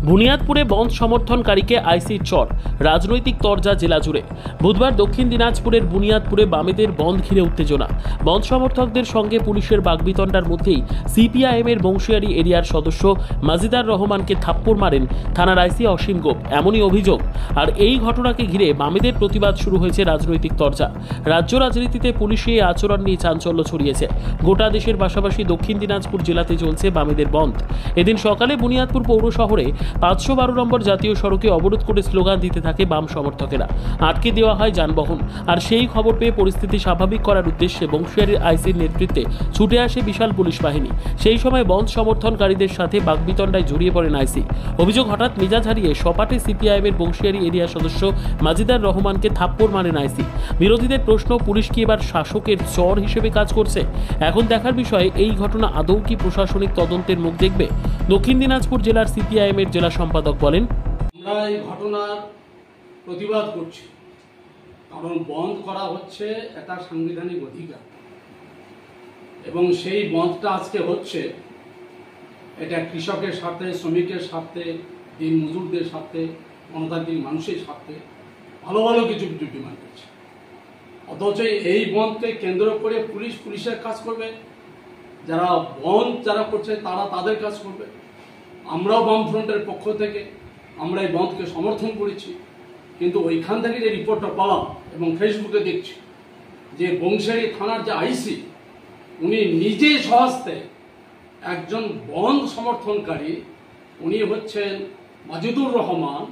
বুনিয়াদপুরে বন্ধ সমর্থনকারীকে আইসির চর, রাজনৈতিক তরজা জেলা জুড়ে। বুধবার দক্ষিণ দিনাজপুরের বুনিয়াদপুরে বামেদের বন্ধ ঘিরে উত্তেজনা। বন্ধ সমর্থকদের সঙ্গে পুলিশের বাগবিতণ্ডার মধ্যেই সিপিআইএমের বংশিয়ারি এরিয়ার সদস্য মাজিদার রহমানকে থাপ্পড় মারেন থানার আইসি অসীম গোপ, এমনই অভিযোগ। আর এই ঘটনাকে ঘিরে বামেদের প্রতিবাদ শুরু হয়েছে রাজনৈতিক তরজা। রাজ্য রাজনীতিতে পুলিশি এই আচরণ নিয়ে চাঞ্চল্য ছড়িয়েছে। গোটা দেশের পাশাপাশি দক্ষিণ দিনাজপুর জেলাতে চলছে বামেদের বন্ধ। এদিন সকালে বুনিয়াদপুর পৌর শহরে 512 নম্বর জাতীয় সড়কে অবরোধ করে স্লোগান দিতে থাকে বাম সমর্থকেরা। আটকে দেওয়া হয় যানবাহন। আর সেই খবর পেয়ে পরিস্থিতি স্বাভাবিক করার উদ্দেশ্যে বংশিয়ারির আইসির নেতৃত্বে ছুটে আসে বিশাল পুলিশ বাহিনী। সেই সময় বন্ধ সমর্থনকারীদের সাথে বাগবিতণ্ডায় জড়িয়ে পড়েন আইসি। অভিযোগ, হঠাৎ মেজাজ হারিয়ে সপাটে সিপিআইএমের বংশিয়ারি এরিয়া সদস্য মাজিদার রহমানকে থাপ্পড় মারেন আইসি। বিরোধীদের প্রশ্ন, পুলিশ কি এবার শাসকের চর হিসেবে কাজ করছে? এখন দেখার বিষয়, এই ঘটনা আদৌ কি প্রশাসনিক তদন্তের মুখ দেখবে? দক্ষিণ দিনাজপুর জেলার সিপিআইএমের জেলা সম্পাদক বলেন, আমরা এই ঘটনার প্রতিবাদ করছি, কারণ বন্ধ করা হচ্ছে একটা সাংবিধানিক অধিকার এবং সেই বন্ধটা আজকে হচ্ছে এটা কৃষকের স্বার্থে, শ্রমিকের স্বার্থে, দিন মজুরদের স্বার্থে, গণতান্ত্রিক মানুষের স্বার্থে ভালো ভালো কিছু কিছু ডিমান্ড করছে। অথচ এই বন্ধকে কেন্দ্র করে পুলিশের কাজ করবে, যারা বন্ধ যারা করছে তারা তাদের কাজ করবে। আমরাও বামফ্রন্টের পক্ষ থেকে আমরা এই বন্ধকে সমর্থন করেছি, কিন্তু ওইখান থেকে যে রিপোর্টটা পাওয়া এবং ফেসবুকে দেখছি যে বংশিয়ারি থানার যে আইসি উনি নিজে স্বহস্তে একজন বন্ধ সমর্থনকারী, উনি হচ্ছেন মাজিদুর রহমান,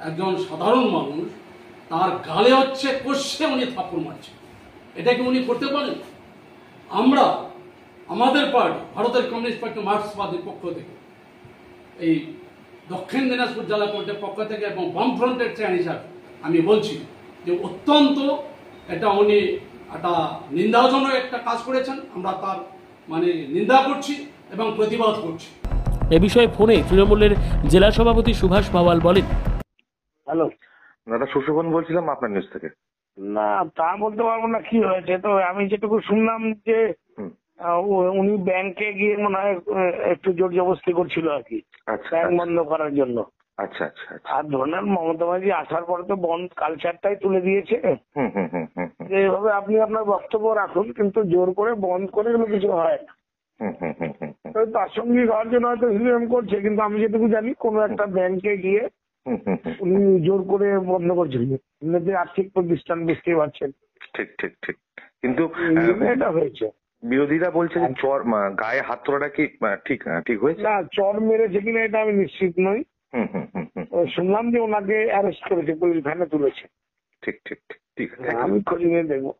একজন সাধারণ মানুষ, তার গালে হচ্ছে কষে উনি থাপ্পড় মারছে। এটা কি উনি করতে পারেন? আমরা আমাদের পার্টি ভারতের কমিউনিস্ট পার্টি মার্ক্সবাদীর পক্ষ থেকে, এই দক্ষিণ দিনাজপুর জেলা কমিটির পক্ষ থেকে এবং বামফ্রন্টের চেয়ার হিসাবে আমি বলছি যে অত্যন্ত এটা উনি একটা নিন্দাজনক একটা কাজ করেছেন। আমরা তার নিন্দা করছি এবং প্রতিবাদ করছি। এ বিষয়ে ফোনে তৃণমূলের জেলা সভাপতি সুভাষ ভাওয়াল বলেন, হ্যালো দাদা, সুশোভন বলছিলাম আপনার নিউজ থেকে। না, তা বলতে পারবো না কি হয়েছে। তো আমি যেটুকু শুনলাম যে উনি ব্যাংকে গিয়ে মনে হয় একটু জোর জবরদস্তি করছিল আর কি, ব্যাংক বন্ধ করার জন্য। আচ্ছা আচ্ছা। আর ধরেন মমতা ব্যানার্জি আসার পরে তো বন্ধ কালচারটাই তুলে দিয়েছে। এইভাবে আপনি আপনার বক্তব্য রাখুন, কিন্তু জোর করে বন্ধ করে গেলে কিছু হয় না। প্রাসঙ্গিক হওয়ার জন্য হয়তো সিপিএম করছে, কিন্তু আমি যেটুকু জানি কোনো একটা ব্যাংকে গিয়ে উনি জোর করে বন্ধ করছিলেন। আর্থিক প্রতিষ্ঠান, বুঝতেই পারছেন। ঠিক ঠিক ঠিক। কিন্তু এটা হয়েছে। বিরোধীরা বলছে যে চর গায়ে হাত তোলাটা কি ঠিক হয়েছে? না, চর মেরেছে কিনা এটা আমি নিশ্চিত নই। শুনলাম যে ওনাকে অ্যারেস্ট করেছে, পুলিশ ভ্যানে তুলেছে। ঠিক ঠিক ঠিক ঠিক। আমি খোঁজ নিয়ে দেখবো।